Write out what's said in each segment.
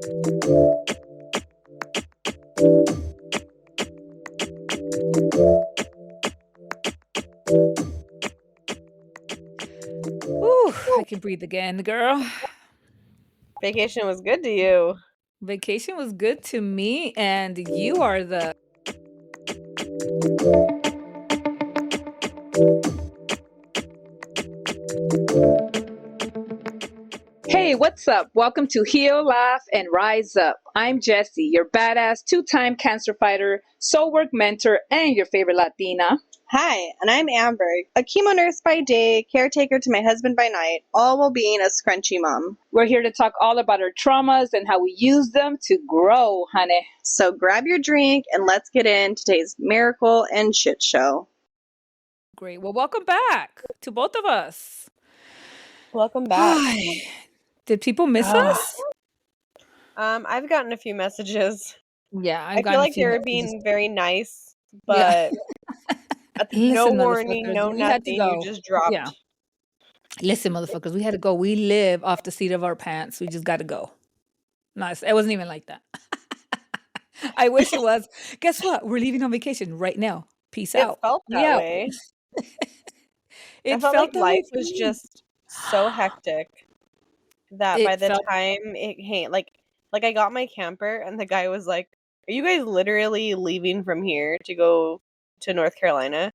Whew, I can breathe again, girl. Vacation was good to you. Vacation was good to me, and you are the. Hey, what's up? Welcome to Heal, Laugh, and Rise Up. I'm Jessie, your badass two-time cancer fighter, soul work mentor, and your favorite Latina. Hi, and I'm Amber, a chemo nurse by day, caretaker to my husband by night, all while being a scrunchy mom. We're here to talk all about our traumas and how we use them to grow, honey. So grab your drink and let's get into today's miracle and shit show. Great. Well, welcome back to both of us. Welcome back. Hi. Did people miss us? I've gotten a few messages. Yeah, I feel like they were being very nice, but no Listen, warning, motherfuckers, no we had to nothing. go. You just dropped. Yeah. Listen, motherfuckers, we had to go. We live off the seat of our pants. We just got to go. Nice. It wasn't even like that. I wish it was. Guess what? We're leaving on vacation right now. Peace It out. felt We that out. way. I It felt like felt that way life to was me. just so hectic that by It the felt time like I got my camper and the guy was like, "Are you guys literally leaving from here to go to North Carolina?"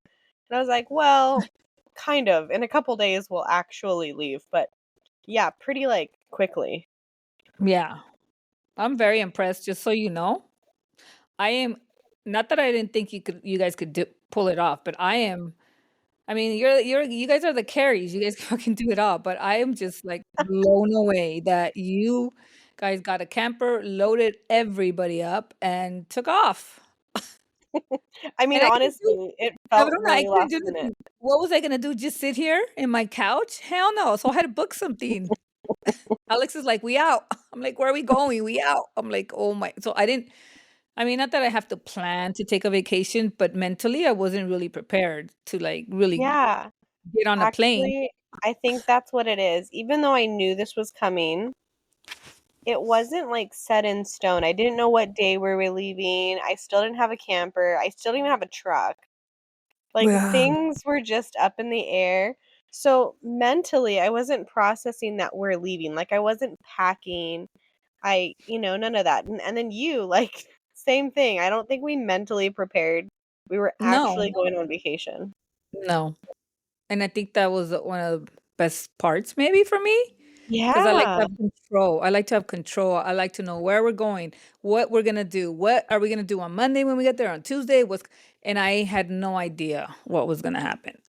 And I was like, "Well, kind of. In a couple days we'll actually leave, but yeah, pretty like quickly." yeah. I'm very impressed, just so you know. I am not that I didn't think you guys could pull it off, but I mean, you guys are the carries. You guys can do it all, but I am just like blown away that you guys got a camper, loaded everybody up, and took off. I mean, And I couldn't do honestly, it I felt don't know, I really couldn't last do minute. nothing. What was I gonna do? Just sit here in my couch? Hell no. So I had to book something. Alex is like, "We out." I'm like, "Where are we going? We out." I'm like, "Oh my." So I mean, not that I have to plan to take a vacation, but mentally I wasn't really prepared to like really Yeah, get on a plane. actually, I think that's what it is. Even though I knew this was coming, it wasn't like set in stone. I didn't know what day we were leaving. I still didn't have a camper. I still didn't even have a truck. Like Yeah. things were just up in the air. So mentally, I wasn't processing that we're leaving. Like I wasn't packing. None of that. And then you, like, same thing. I don't think we mentally prepared. We were actually No, going on vacation. no. And I think that was one of the best parts maybe for me, because I like to Yeah. have control. I like to have control. I like to know where we're going, what we're gonna do, what are we gonna do on Monday when we get there, on Tuesday, and I had no idea what was gonna happen.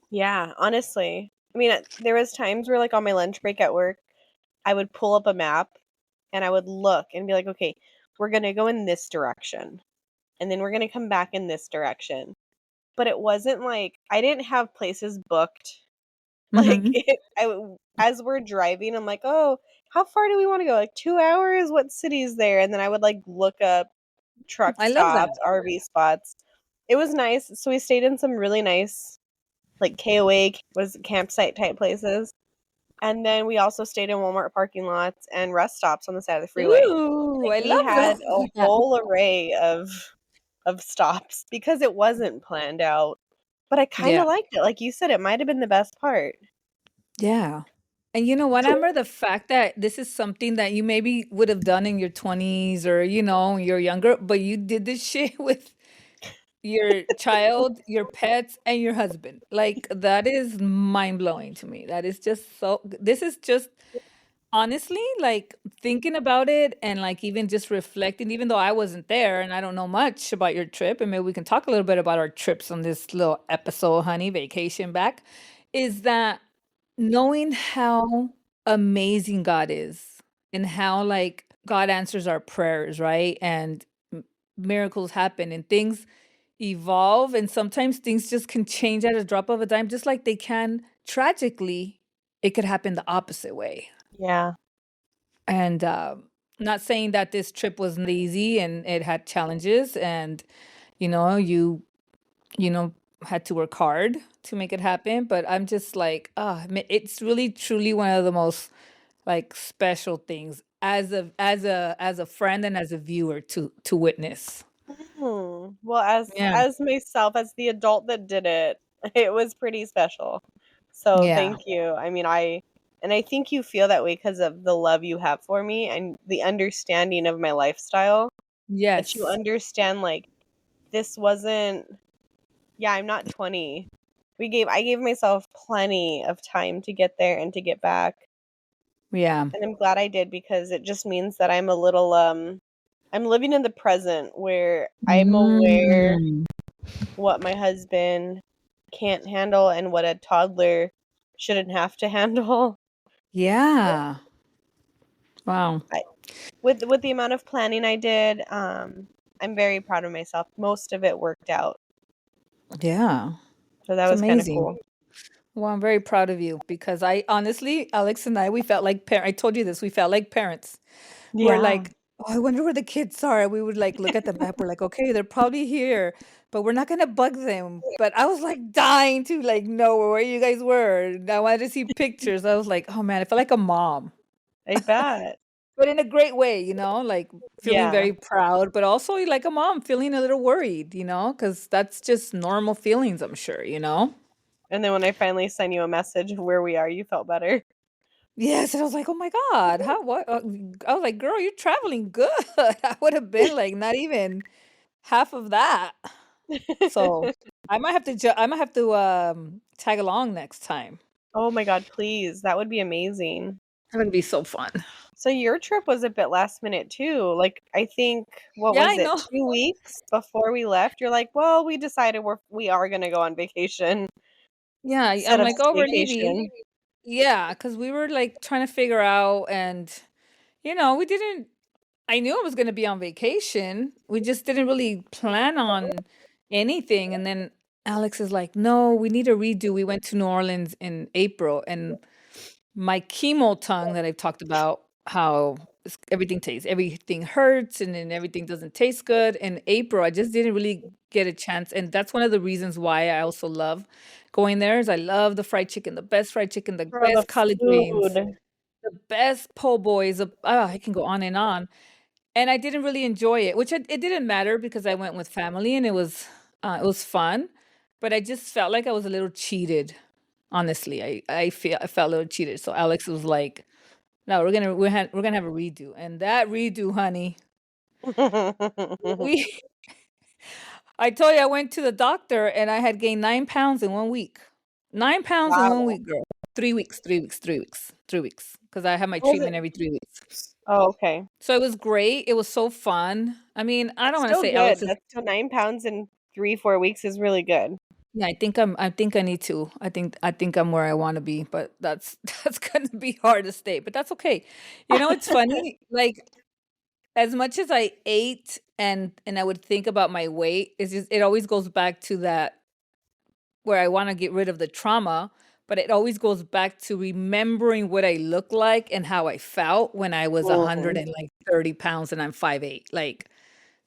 Yeah, honestly. I mean, there was times where like on my lunch break at work, I would pull up a map and I would look and be like, "Okay, we're going to go in this direction and then we're going to come back in this direction." But it wasn't like I didn't have places booked. Like Mhm. as we're driving, I'm like, "Oh, how far do we want to go? Like 2 hours? What city is there?" And then I would like look up truck I love that. stops, RV spots. It was nice. So we stayed in some really nice like KOA, was it, campsite type places. And then we also stayed in Walmart parking lots and rest stops on the side of the freeway. Ooh, Like I we love had a that. whole array of stops because it wasn't planned out. But I kind Yeah. of liked it. Like you said, it might have been the best part. Yeah. And you know what, Amber? The fact that this is something that you maybe would have done in your 20s or, you're younger, but you did this shit with your child, your pets, and your husband. Like, that is mind blowing to me. That is just this is just honestly like thinking about it and like even just reflecting, even though I wasn't there and I don't know much about your trip. And maybe we can talk a little bit about our trips on this little episode, honey, vacation back. Is that knowing how amazing God is and how like God answers our prayers, right? And miracles happen and things evolve and sometimes things just can change at a drop of a dime just like they can tragically it could happen the opposite way. Yeah. And not saying that this trip was not easy and it had challenges and you know you you know had to work hard to make it happen, but I'm just like it's really truly one of the most like special things as a friend and as a viewer to witness. Well, as Yeah. myself, as the adult that did it, it was pretty special. So Yeah. thank you. I mean, I think you feel that way because of the love you have for me and the understanding of my lifestyle, that you Yes. understand like this wasn't, yeah, I'm not 20. I gave myself plenty of time to get there and to get back. Yeah. And I'm glad I did because it just means that I'm a little I'm living in the present where I'm aware Mm. what my husband can't handle and what a toddler shouldn't have to handle. Yeah. Wow. I, with the amount of planning I did, I'm very proud of myself. Most of it worked out, Yeah. so that It's was kind of amazing. cool. Well, I'm very proud of you because I honestly, Alex and I, we felt like I told you this, we felt like parents. We're Yeah, like, "Oh, I wonder where the kids are." We would like look at the map. We're like, "Okay, they're probably here, but we're not gonna bug them." But I was like dying to like know where you guys were. And I wanted to see pictures. I was like, "Oh man, I felt like a mom." I bet. But in a great way, like feeling Yeah, very proud, but also like a mom feeling a little worried, because that's just normal feelings, I'm sure, you know? and then when I finally sent you a message of where we are, you felt better. Yes, and I was like, "Oh my God, how what?" I was like, "Girl, you're traveling good." I would have been like not even half of that. So I might have to tag along next time. Oh my god, please, that would be amazing. That would be so fun. So your trip was a bit last minute too. Like I think what Yeah, was I it? know. 2 weeks before we left, you're like, "Well, we decided we are going to go on vacation Yeah, instead I'm of like, "Oh, we're leaving." staycation." Yeah, because we were like trying to figure out, and we didn't. I knew I was going to be on vacation. We just didn't really plan on anything. And then Alex is like, "No, we need a redo." We went to New Orleans in April, and my chemo tongue that I've talked about, how everything hurts and then everything doesn't taste good. In April, I just didn't really get a chance. And that's one of the reasons why I also love going there is I love the fried chicken, the best fried chicken, the For the best collard greens, food. the best po' boys. I can go on and on. And I didn't really enjoy it, which it didn't matter because I went with family and it was fun. But I just felt like I was a little cheated. Honestly, I felt a little cheated. So Alex was like, "No, we're gonna have a redo." And that redo, honey, we I told you I went to the doctor and I had gained 9 pounds in 1 week. 9 pounds in one Wow. week, girl. 3 weeks, 3 weeks, 3 weeks, 3 weeks. Because I have my Was treatment it? every 3 weeks. Oh, okay. So it was great. It was so fun. I mean, I don't That's want to still say good. Alex is. That's still 9 pounds in 3, 4 weeks is really good. Yeah, I think I need to. I think I'm where I want to be, but that's that's gonna be hard to stay. But that's okay. It's funny. Like as much as I ate and I would think about my weight, it always goes back to that where I want to get rid of the trauma, but it always goes back to remembering what I looked like and how I felt when I was Mm. 130 pounds and I'm 5'8". Like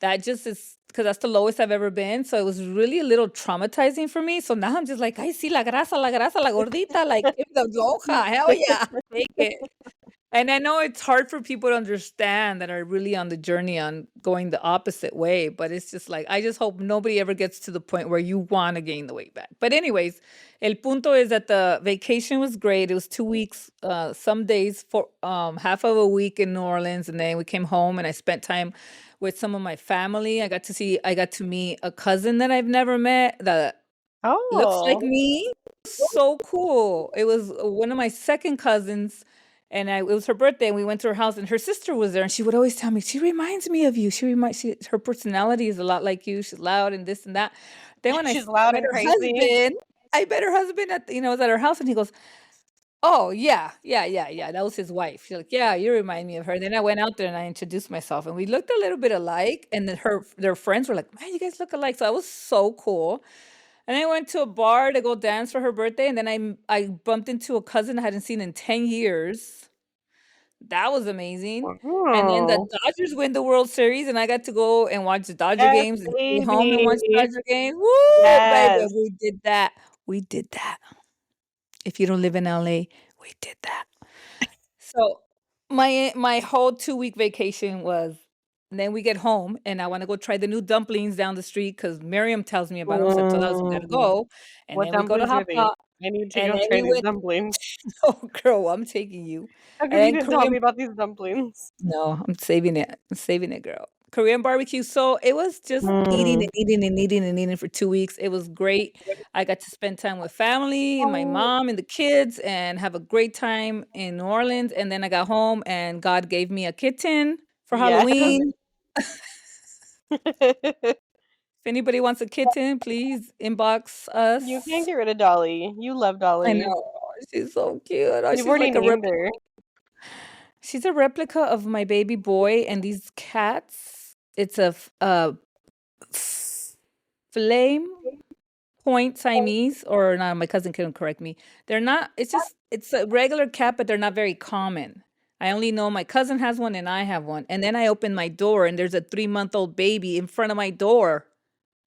that just is because that's the lowest I've ever been. So it was really a little traumatizing for me. So now I'm just like, I see la grasa, la gordita, like give the loja, hell yeah, take it. And I know it's hard for people to understand that are really on the journey on going the opposite way, but it's just like I just hope nobody ever gets to the point where you want to gain the weight back. But anyways, el punto is that the vacation was great. It was 2 weeks, some days for half of a week in New Orleans, and then we came home and I spent time with some of my family. I got to meet a cousin that I've never met that looks like Oh. me. So cool. It was one of my second cousins, and it was her birthday, and we went to her house, and her sister was there, and she would always tell me, "She reminds me of you. Her personality is a lot like you. She's loud and this and that." Then when She's loud met and her crazy. husband, I met her husband I was at her house, and he goes, "Oh yeah, yeah, yeah, yeah. That was his wife." She's like, "Yeah, you remind me of her." Then I went out there and I introduced myself, and we looked a little bit alike. And then their friends were like, "Man, you guys look alike." So that was so cool. And I went to a bar to go dance for her birthday, and then I bumped into a cousin I hadn't seen in 10 years. That was amazing. And then the Oh. Dodgers win the World Series, and I got to go and watch the Dodger Yes, games and stay home and watch baby. Dodger games. Woo, baby, Yes. we did that. We did that. If you don't live in LA, we did that. So My whole 2-week vacation was, and then we get home, and I wanna go try the new dumplings down the street because Miriam tells me about them, so I told us we gotta Mm, go, and what then we go to dumplings are Hop they? Pot, I need to and go then try we these went dumplings. oh, girl, I'm taking you, How and come you then didn't tell Korean me about these dumplings? no, I'm saving it, girl. Korean barbecue, so it was just eating Mm, and eating and eating and eating for 2 weeks. It was great. I got to spend time with family and my oh, mom and the kids and have a great time in New Orleans, and then I got home and God gave me a kitten for yes. Halloween. If anybody wants a kitten, please inbox You can't us. get rid of Dolly. You love I Dolly. know. She's so cute. Oh, You've she's already like a named her. she's a replica of my baby boy and these cats. It's a flame point Siamese, or not, my cousin can correct me. They're not, it's a regular cat, but they're not very common. I only know my cousin has one and I have one. And then I open my door and there's a 3-month-old baby in front of my door.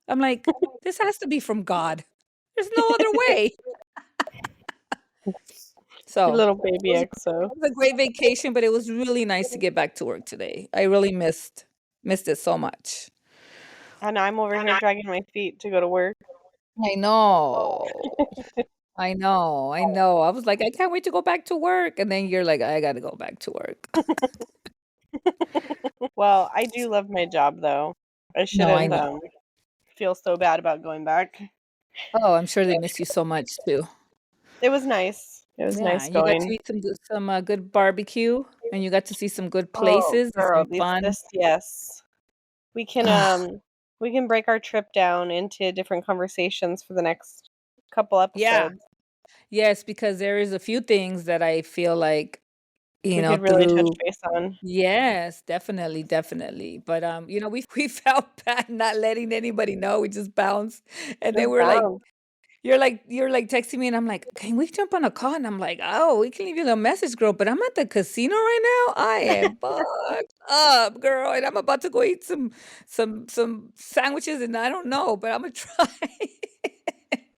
I'm like, this has to be from God. There's no other way. Your So little it baby was, EXO. it was a great vacation, but it was really nice to get back to work today. I really missed it so much. And I'm over here dragging my feet to go to work. I know. I know, I know. I was like, "I can't wait to go back to work," and then you're like, "I gotta go back to work." Well, I do love my job though. I No, I shouldn't know. feel so bad about going back. Oh, I'm sure they miss you so much too. It was nice. It was Yeah, nice you got to going. eat good barbecue, and you got to see some good Oh, places and girl, some fun. this yes. We can Ah, we can break our trip down into different conversations for the next couple yeah. episodes. Yes, because there is a few things that I feel like, We could really touch through base on. yes, definitely, definitely. But, we felt bad not letting anybody know. We just bounced, and then Just we're like, bounce. you're like texting me and I'm like, "Can we jump on a call?" And I'm like, "Oh, we can leave you a message, girl, but I'm at the casino right now. I am fucked up, girl, and I'm about to go eat some sandwiches and I don't know, but Imma try."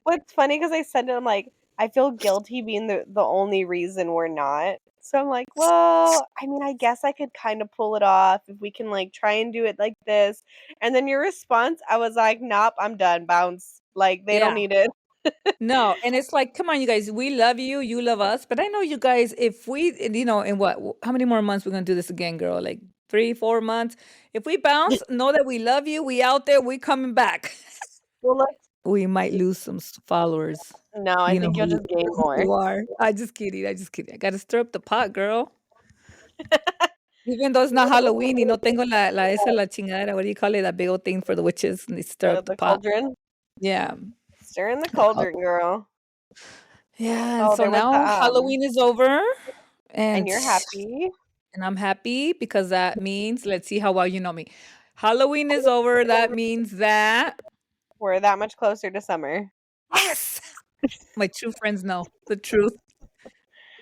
What's funny because I said it, I'm like, I feel guilty being the only reason we're not. So I'm like, well, I mean, I guess I could kind of pull it off if we can like try and do it like this. And then your response, I was like, nope, I'm done. Bounce. Like they don't Yeah. need it. No, and it's like, "Come on, you guys, we love you, you love us, but I know you guys, if we and, in what how many more months we're gonna do this again, girl? Like 3, 4 months? If we bounce, know that we love you, we out there, we coming back." Well, let's. We might lose some followers. No, I You know think you'll who just gain more. you are. I just kidding, I just kidding. I gotta stir up the pot, girl. Even though it's not Halloween y no tengo la chingadera, what do you call it? That big old thing for the witches, and they stir up the The pot. cauldron, Yeah. stir in the Oh, cauldron, girl. yeah, and Oh, so there was the now Halloween is over, and and you're happy. I'm happy because that means let's see how well you know me. Halloween is over, that means that We're that much closer to summer, yes! My true friends know the truth.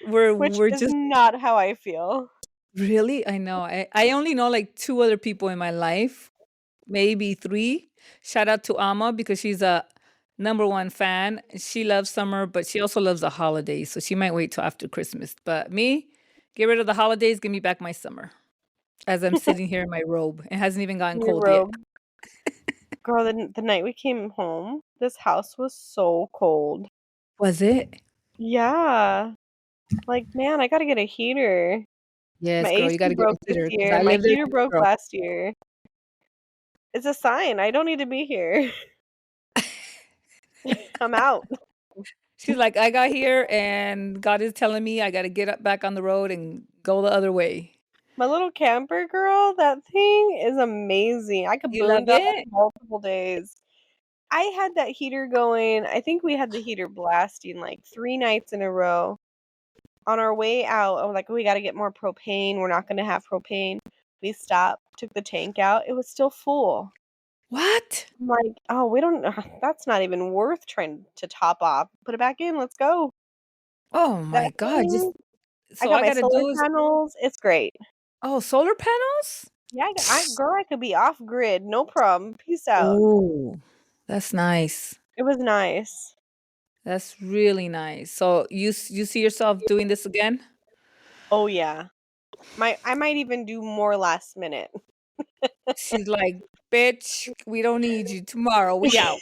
We're which we're is just not how I feel. really? I know. I only know, like, 2 other people in my life, maybe 3. Shout out to Amma because she's a number 1 fan. She loves summer, but she also loves the holidays, so she might wait till after Christmas. But me, get rid of the holidays, give me back my summer as I'm sitting here in my robe. It hasn't even gotten Your cold yet. robe. Girl, the night we came home, this house was so cold. Was it? Yeah. Like, man, I gotta get a heater. My Yes, girl, you AC gotta get a broke this heater because year. I My live there heater too, broke girl. last year. It's a sign. I don't need to be here. I'm out. She's like, "I got here and God is telling me I gotta get up back on the road and go the other way." My little camper girl, that thing is amazing. I could You love boondoggle it? multiple days. I had that heater going. I think we had the heater blasting like 3 nights in a row. On our way out, I was like, we got to get more propane. We're not going to have propane. We stopped, took the tank out. It was still full. What? I'm like, oh, we don't, that's not even worth trying to top off. Put it back in. Let's go. Oh That my God, just thing, I so got I my gotta solar do is panels. It's great. oh, solar panels? Yeah, girl, I could be off grid. No problem. Peace out. Oh, that's nice. It was nice. That's really nice. So you see yourself doing this again? Oh, yeah. I might even do more last minute. She's like, "Bitch, we don't need you tomorrow. We out."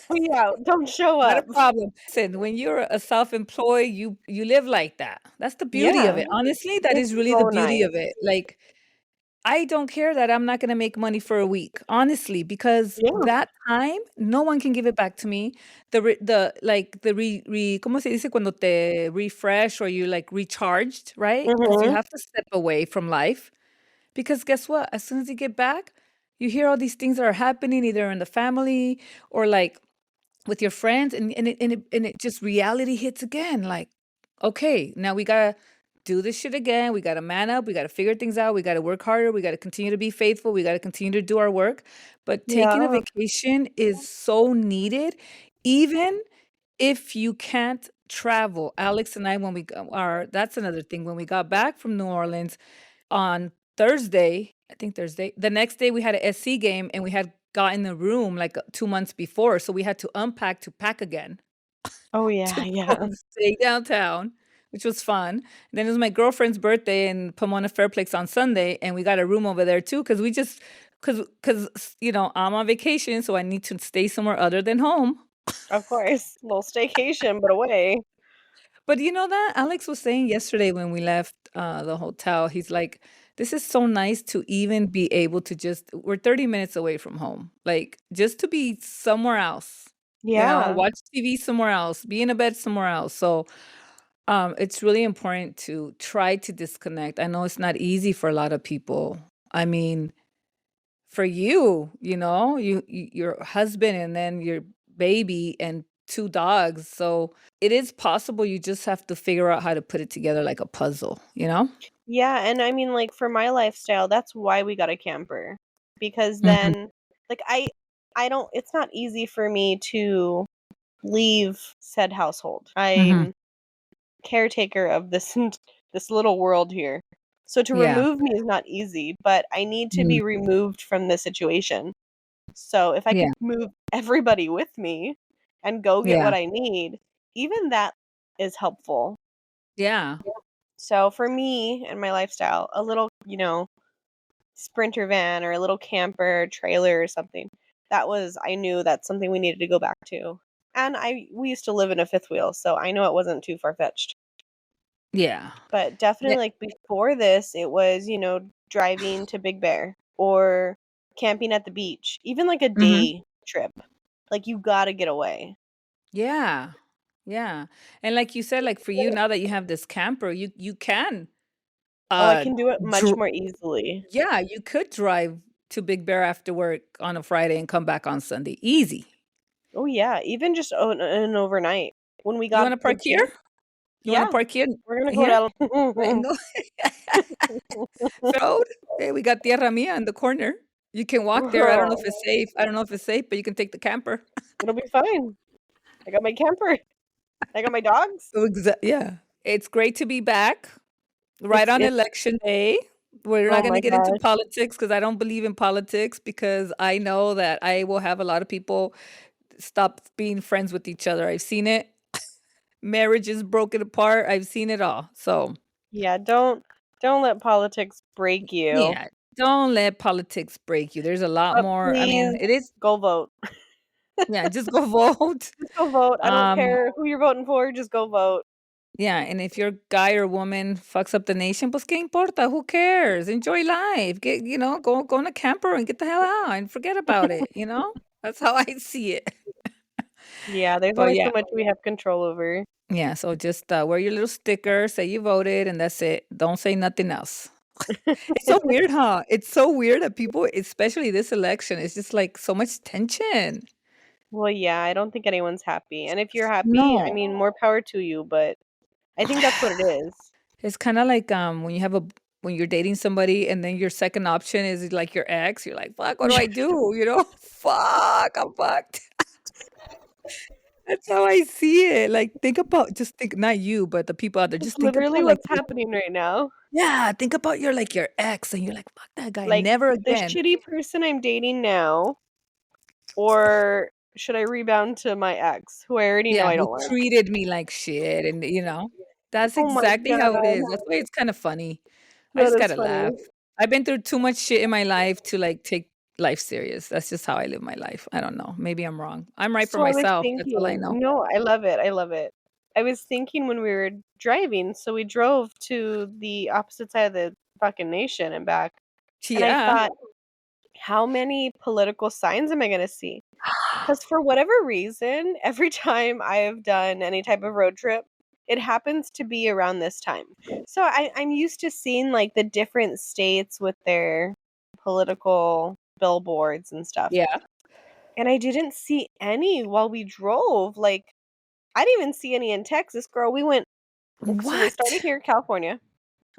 We out. Don't show Not a up. problem. Listen, when you're a self-employed, you live like that. That's the beauty of Yeah, it. Honestly, that it's is really the so beauty of nice. it. Like, I don't care that I'm not gonna make money for a week, honestly, because Yeah. that time, no one can give it back to me. The re ¿cómo se dice cuando te refresh or you like recharged, right? Because you Mhm. have to step away from life. Because guess what? As soon as you get back, you hear all these things that are happening either in the family or like with your friends, and it just reality hits again. Like, okay, now we gotta do this shit again. We gotta man up. We gotta figure things out. We gotta work harder. We gotta continue to be faithful. We gotta continue to do our work. But taking a Yeah. vacation is so needed, even if you can't travel. Alex and I, when we are, that's another thing. When we got back from New Orleans on Thursday, I think Thursday, the next day we had a SC game and we had gotten the room like 2 months before. So we had to unpack to pack again Oh, to yeah, go yeah. and stay downtown, which was fun. And then it was my girlfriend's birthday in Pomona Fairplex on Sunday, and we got a room over there too because we just because I'm on vacation, so I need to stay somewhere other than home. Of course. Little staycation, but away. But you know that Alex was saying yesterday when we left the hotel, he's like, "This is so nice to even be able to just we're 30 minutes away from home, like just to be somewhere else, Yeah. watch TV somewhere else, be in a bed somewhere else." So it's really important to try to disconnect. I know it's not easy for a lot of people. I mean, for you, your husband and then your baby and two dogs. So it is possible. You just have to figure out how to put it together like a puzzle, you know? Yeah, and I mean, like, for my lifestyle, that's why we got a camper. Because Mhm, then, like, I don't it's not easy for me to leave said household. mhm. I'm caretaker of this this little world here. So to Yeah. remove me is not easy, but I need to Mm, be removed from this situation. So if I yeah. could move everybody with me and go get Yeah. what I need, even that is helpful. Yeah. So for me and my lifestyle, a little, sprinter van or a little camper trailer or something. I knew that's something we needed to go back to. And we used to live in a fifth wheel, so I know it wasn't too far fetched. Yeah. But Yeah. definitely, like, before this, it was, driving to Big Bear or camping at the beach, even like a Mhm. day trip. Like, you gotta get away. Yeah. Yeah. And like you said, like for you, now that you have this camper, you can Oh, I uh can do it much more easily. yeah, you could drive to Big Bear after work on a Friday and come back on Sunday. Easy. Oh, yeah, even just an overnight. When we You got wanna the park here? kids, You wanna yeah, park here? we're gonna go Here? Right, down. no. Road? Hey, we got Tierra Mia in the corner. You can walk there. I don't know if it's safe. I don't know if it's safe, but you can take the camper. It'll be fine. I got my camper. I got my dogs. Yeah. It's great to be back right on It's election day. We're oh not gonna my get into gosh. politics because I don't believe in politics because I know that I will have a lot of people stop being friends with each other. I've seen it. Marriages broken apart. I've seen it all. So, Yeah, don't let politics break you. yeah, don't let politics break you. There's a lot But more. I mean, please it is, go vote. yeah, just go vote. Just go vote. I don't Um, care who you're voting for, just go vote. yeah, and if your guy or woman fucks up the nation, pues qué importa? Who cares? Enjoy life. Go on a camper and get the hell out and forget about it? That's how I see it. Yeah, there's But only yeah. so much we have control over. Yeah, so just wear your little sticker, say you voted, and that's it. Don't say nothing else. It's so weird, huh? It's so weird that people, especially this election, it's just like so much tension. Well, yeah, I don't think anyone's happy. And if you're happy, I No. mean, more power to you, but I think that's what it is. It's kind of like when you're dating somebody and then your second option is like your ex, you're like, fuck, what do I do? Fuck, I'm fucked. That's how I see it. Like, just think, not you, but the people out there, That's just think literally about like, what's happening right now. yeah, think about your ex, and you're like, fuck that guy, Like, never the again. shitty person I'm dating now, or should I rebound to my ex, who I already know Yeah, I who don't like? treated me like shit, and that's Oh my exactly how it god. is. That's why it's kind of funny. I That just is gotta funny. laugh. I've been through too much shit in my life to like take life serious. That's just how I live my life. I don't know. Maybe I'm wrong. I'm right for So I was myself. That's all I thinking, know. no, I love it. I love it. I was thinking when we were driving, so we drove to the opposite side of the fucking nation and back. And I Yeah. thought, how many political signs am I going to see? Because for whatever reason, every time I have done any type of road trip, it happens to be around this time. So I'm used to seeing like the different states with their political billboards and stuff. Yeah. And I didn't see any while we drove. Like, I didn't even see any in Texas, girl. So we started What? here in California,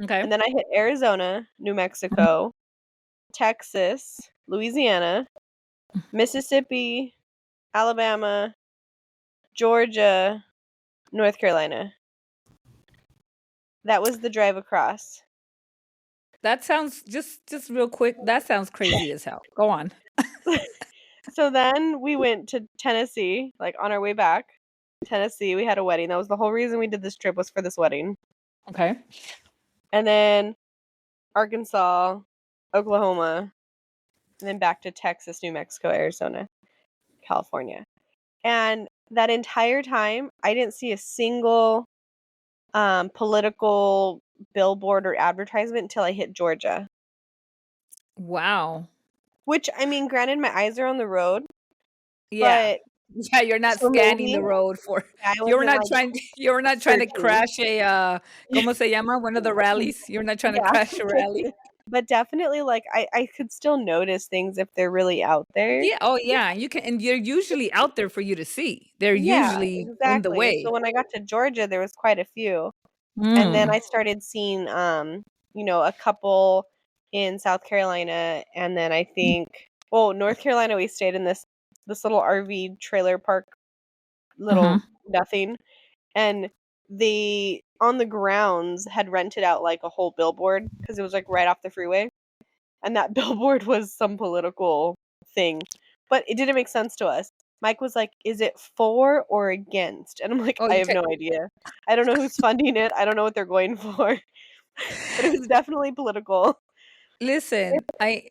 Okay. and then I hit Arizona, New Mhm. Mexico, Texas, Louisiana, Mississippi, Alabama, Georgia, North Carolina. That was the drive across. That sounds just real quick. That sounds crazy as hell. Go on. So then we went to Tennessee, like on our way back. Tennessee, we had a wedding. That was the whole reason we did this trip was for this wedding. Okay. And then Arkansas, Oklahoma, and then back to Texas, New Mexico, Arizona, California. And that entire time, I didn't see a single political billboard or advertisement until I hit Georgia. Wow. Which, I mean, granted, my eyes are on the road, Yeah. but Yeah, you're not so scanning maybe the road for I you were wasn't not like trying you were not trying to searching. crash a ¿cómo se llama? One of the rallies. You're not trying to Yeah. crash a rally. But definitely, like, I could still notice things if they're really out there. Yeah, oh yeah, you can and they're usually out there for you to see. They're Yeah, usually in the exactly. So way. when I got to Georgia, there was quite a few. And then Mm. I started seeing, a couple in South Carolina, and then I think, well, North Carolina, we stayed in this little RV trailer park, little Mhm. nothing, and they on the grounds had rented out like a whole billboard because it was like right off the freeway, and that billboard was some political thing, but it didn't make sense to us. Mike was like, "Is it for or against?" And I'm like, Oh, "I you have can no idea. I don't know who's funding it. I don't know what they're going for." But it was definitely political. listen, I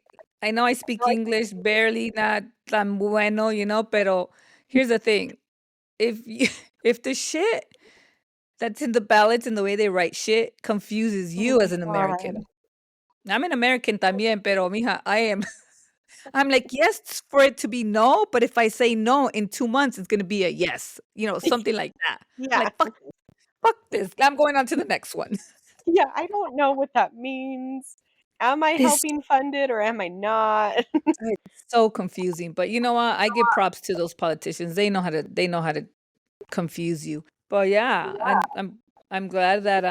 know I speak Like, English barely, not tan bueno, pero here's the thing. If you if the shit that's in the ballots and the way they write shit confuses oh you my as an god. American. I'm an American también, pero mija, I'm like, yes for it to be no, but if I say no in 2 months, it's gonna be a yes, something like that. I'm Yeah. like, fuck this. I'm going on to the next one. Yeah, I don't know what that means. Am I This helping fund it or am I not? it's so confusing, but you know what? I give props to those politicians. They know how to confuse you. But yeah, I'm glad that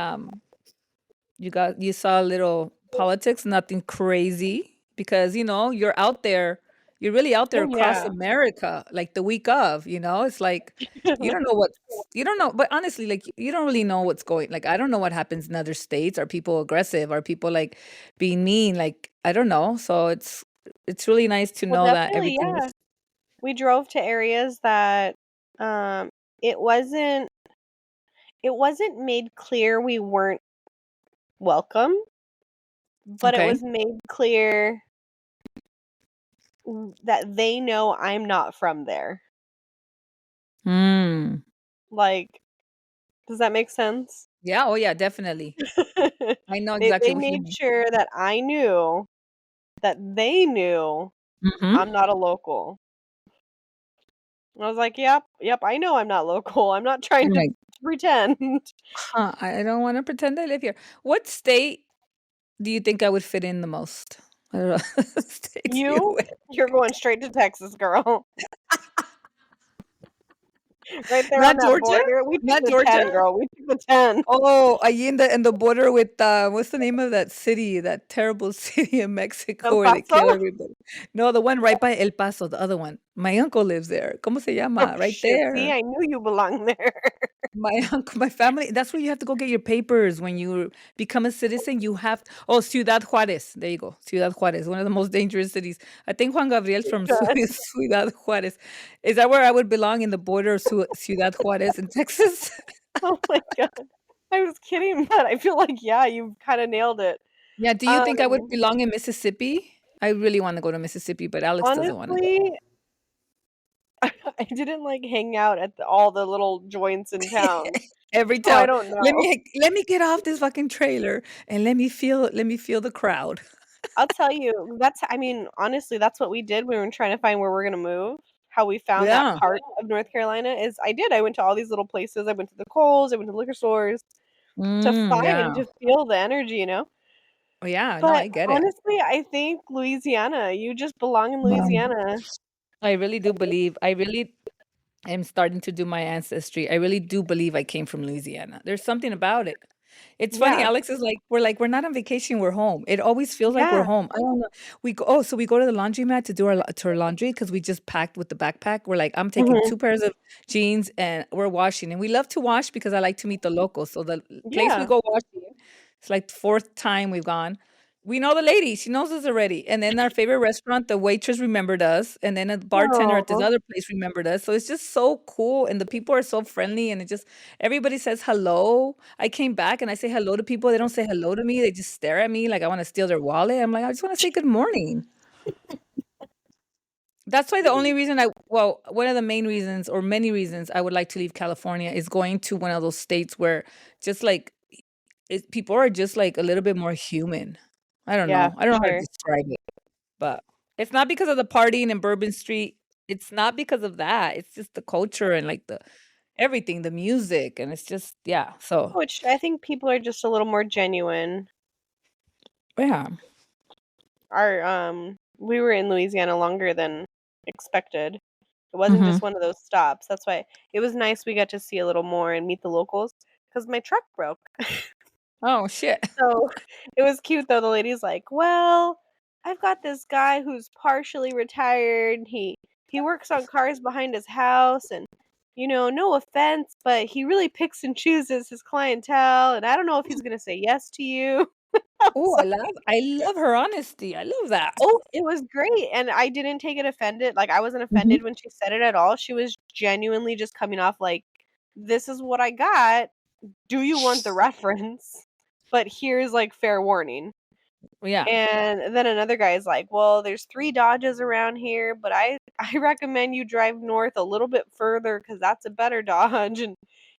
you saw a little politics, nothing crazy, because you're really out there Oh, across yeah. America, like the week of, it's like you don't know, but honestly, like you don't really know what's going. Like I don't know what happens in other states. Are people aggressive? Are people like being mean? Like I don't know. So it's really nice to Well, know that definitely, everything is yeah. We drove to areas that, um, it wasn't it wasn't made clear we weren't welcome, but it okay. was made clear that they know I'm not from there. Hmm. Like, does that make sense? Yeah. Oh yeah. Definitely. I know exactly They what you made mean. sure that I knew that they knew Hmm. I'm not a local. And I was like, "Yep, yep, I know I'm not local. I'm not trying to pretend." Huh, I don't wanna pretend I live here. What state do you think I would fit in the most? I don't know. States you You, went. you're going straight to Texas, girl. Right there on Not that Georgia? border. We took Not the Georgia? 10, girl. We took the 10. Oh, allí in the border with, what's the name of that city, that terrible city in El Mexico where they Paso? kill everybody? No, the one right by El Paso, the other one. My uncle lives there. ¿Cómo se Oh, llama? Right shit. See, there. I knew you belonged there. My uncle, my family, that's where you have to go get your papers when you become a citizen. You have oh, Ciudad Juárez. There you go. Ciudad Juárez, one of the most dangerous cities. I think Juan Gabriel's from God. Ciudad Juárez. Is that where I would belong in the border of Ciudad Juárez in Texas? Oh my god. I was kidding, but I feel like, yeah, you kinda nailed it. Yeah, do you think I would Um, belong in Mississippi? I really wanna go to Mississippi, but Alex doesn't wanna go. honestly, I didn't like hang out at all the little joints in town, Every so I time, don't know. let me get off this fucking trailer and let me feel the crowd." I'll tell you, I mean, honestly, that's what we did when we were trying to find where we're gonna move. How we found that Yeah. part of North Carolina is I went to all these little places. I went to the Kohl's, I went to liquor stores to find, Yeah. to feel the energy, you know? Oh, yeah, no, But I get it. honestly, I think Louisiana, you just belong in Wow. Louisiana. I really do believe I really am starting to do my ancestry. I really do believe I came from Louisiana. There's something about it. It's funny, Yeah. Alex is like, we're not on vacation, we're home. It always feels like we're Yeah. home. I don't know. So we go to the laundromat to do our laundry because we just packed with the backpack. We're like, I'm taking Mhm. 2 pairs of jeans and we're washing. And we love to wash because I like to meet the locals. So the place we Yeah. go washing, it's like the 4th time we've gone. We know the lady, she knows us already. And then our favorite restaurant, the waitress remembered us, and then a bartender at this Oh, other place remembered us. So it's just so cool, and the people are so friendly, and it just everybody says hello. I came back and I say hello to people. They don't say hello to me. They just stare at me like I want to steal their wallet. I'm like, I just want to say good morning. That's why the only reason one of the main reasons or many reasons I would like to leave California is going to one of those states where just like people are just like a little bit more human. I don't yeah, know. I for don't know how to sure. describe it. But it's not because of the partying in Bourbon Street. It's not because of that. It's just the culture and like the everything, the music, and it's just yeah. So Which I think people are just a little more genuine. yeah. We were in Louisiana longer than expected. It wasn't Hmm. just one of those stops. That's why it was nice we got to see a little more and meet the locals because my truck broke. Oh shit. So it was cute though. The lady's like, "Well, I've got this guy who's partially retired. He works on cars behind his house and no offense, but he really picks and chooses his clientele and I don't know if he's going to say yes to you." I Oh, was like, I love her honesty. I love that. "Oh, it was great." And I didn't take it offended. Like I wasn't Hmm. offended when she said it at all. She was genuinely just coming off like, "This is what I got. Do you want the reference? But here's like fair warning." Yeah. And then another guy's like, "Well, there's 3 Dodges around here, but I recommend you drive north a little bit further because that's a better Dodge." And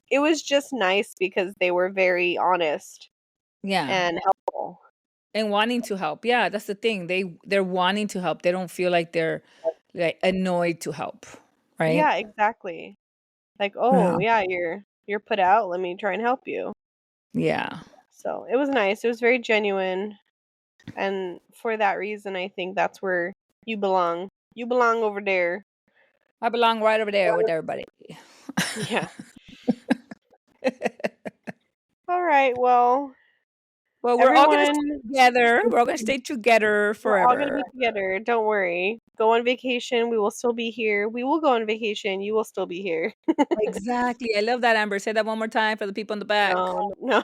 it was just nice because they were very honest Yeah. and helpful. And wanting to help. Yeah, that's the thing. They're wanting to help. They don't feel like they're like annoyed to help. Right? Yeah, exactly. Like, Yeah. "Oh, yeah, you're put out. Let me try and help you." Yeah. So, it was nice. It was very genuine, and for that reason, I think that's where you belong. You belong over there. I belong right over there with everybody. Yeah. Alright, well, Well, we're all gonna stay everyone, together. We're all gonna stay together we're all gonna forever. be together, don't worry. Go on vacation, we will still be here. We will go on vacation, you will still be here. Exactly. I love that, Amber. Say that one more time for the people in the back. No, no.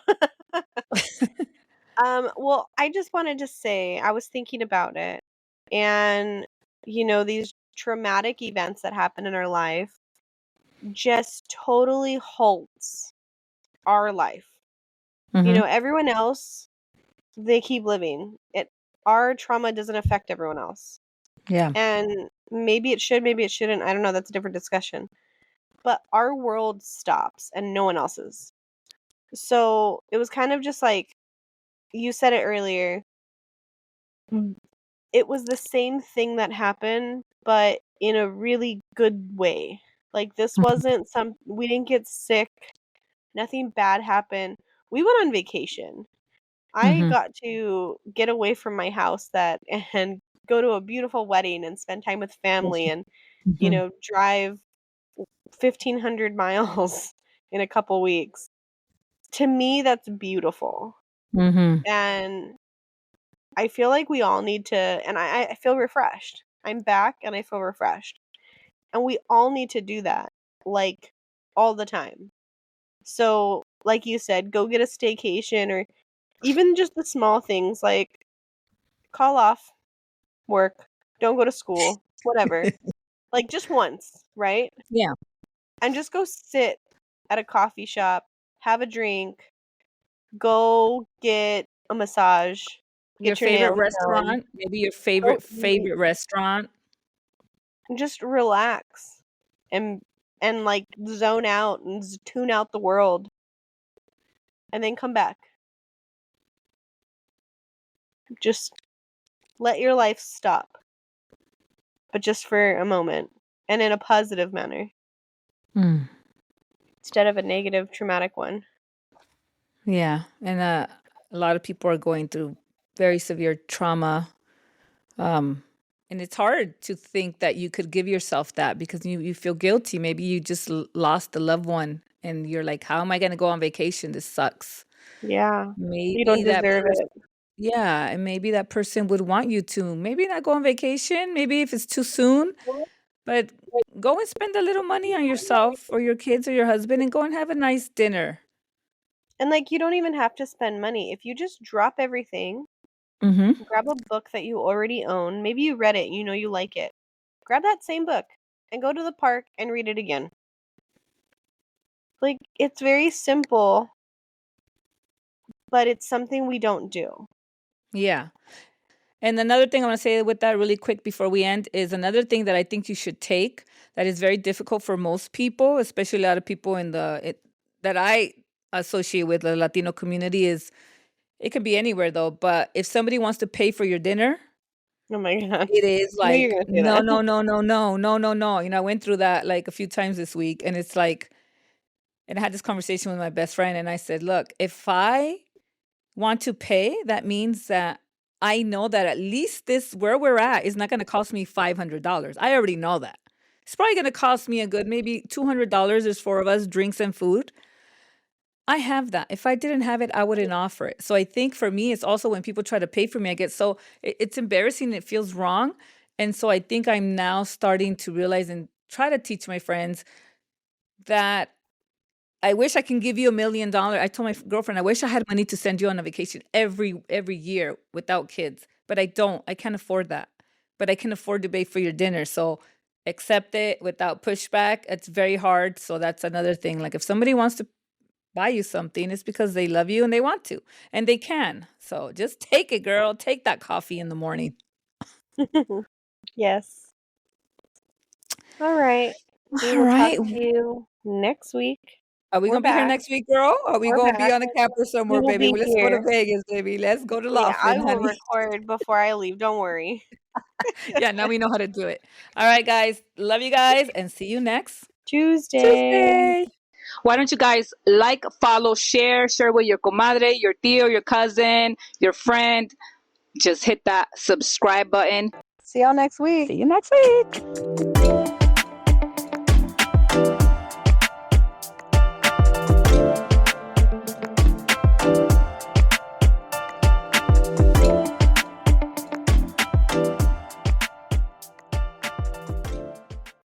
Well, I just wanted to say, I was thinking about it, and, these traumatic events that happen in our life just totally halts our life. Mhm. Everyone else, they keep living. Our trauma doesn't affect everyone else. Yeah. And maybe it should, maybe it shouldn't. I don't know. That's a different discussion. But our world stops and no one else's. So it was kind of just like you said it earlier. Mm. It was the same thing that happened, but in a really good way. Like this Mhm. wasn't we didn't get sick. Nothing bad happened. We went on vacation. I Mhm. got to get away from my house that and go to a beautiful wedding and spend time with family and Mhm. drive 1,500 miles in a couple weeks. To me, that's beautiful. Mhm. And I feel like we all need to, and I feel refreshed. I'm back and I feel refreshed. And we all need to do that, like all the time. So, like you said, go get a staycation or even just the small things like call off work, don't go to school, whatever. Like just once, right? Yeah. And just go sit at a coffee shop, have a drink, go get a massage, Your get your favorite nails done. restaurant, maybe your Go eat. favorite restaurant. Just relax and like zone out and tune out the world and then come back. Just let your life stop, but just for a moment and in a positive manner Mm. instead of a negative, traumatic one. Yeah, and a lot of people are going through very severe trauma. And it's hard to think that you could give yourself that because you feel guilty. Maybe you just lost a loved one and you're like, how am I going to go on vacation? This sucks. Yeah. You don't Maybe that deserve person, it. yeah, and maybe that person would want you to maybe not go on vacation, maybe if it's too soon, but go and spend a little money on yourself or your kids or your husband and go and have a nice dinner. And like you don't even have to spend money. If you just drop everything, Mm-hmm. grab a book that you already own, maybe you read it, you know you like it. Grab that same book and go to the park and read it again. Like it's very simple, but it's something we don't do. Yeah. And another thing I want to say with that really quick before we end is another thing that I think you should take that is very difficult for most people, especially a lot of people in that I associate with the Latino community is it can be anywhere though, but if somebody wants to pay for your dinner, Oh my god. it is I knew you were like gonna say no, that. no, no, no, no, no, no, no. I went through that like a few times this week and it's like and I had this conversation with my best friend and I said, "Look, if I want to pay, that means that I know that at least this where we're at is not going to cost me $500. I already know that. It's probably going to cost me a good maybe $200. There's four of us, drinks and food. I have that. If I didn't have it, I wouldn't offer it. So I think for me, it's also when people try to pay for me, I get so it's embarrassing. It feels wrong. And so I think I'm now starting to realize and try to teach my friends that I wish I can give you $1 million. I told my girlfriend, I wish I had money to send you on a vacation every year without kids, but I don't. I can't afford that. But I can afford to pay for your dinner. So accept it without pushback. It's very hard. So that's another thing. Like if somebody wants to buy you something, it's because they love you and they want to, and they can. So just take it, girl. Take that coffee in the morning. Yes. All right. We All will talk right. to you next week. Are we We're gonna be here back. next week, girl? Are we We're gonna be back. on a camper We somewhere, will baby? be Well, let's go to here. Vegas, baby. Let's go to Yeah, I Laughlin, will honey. record before I leave. Don't worry. Yeah, now we know how to do it. All right, guys. Love you guys and see you next Tuesday. Tuesday. Why don't you guys like, follow, share with your comadre, your tío, your cousin, your friend. Just hit that subscribe button. See y'all next week. See you next week.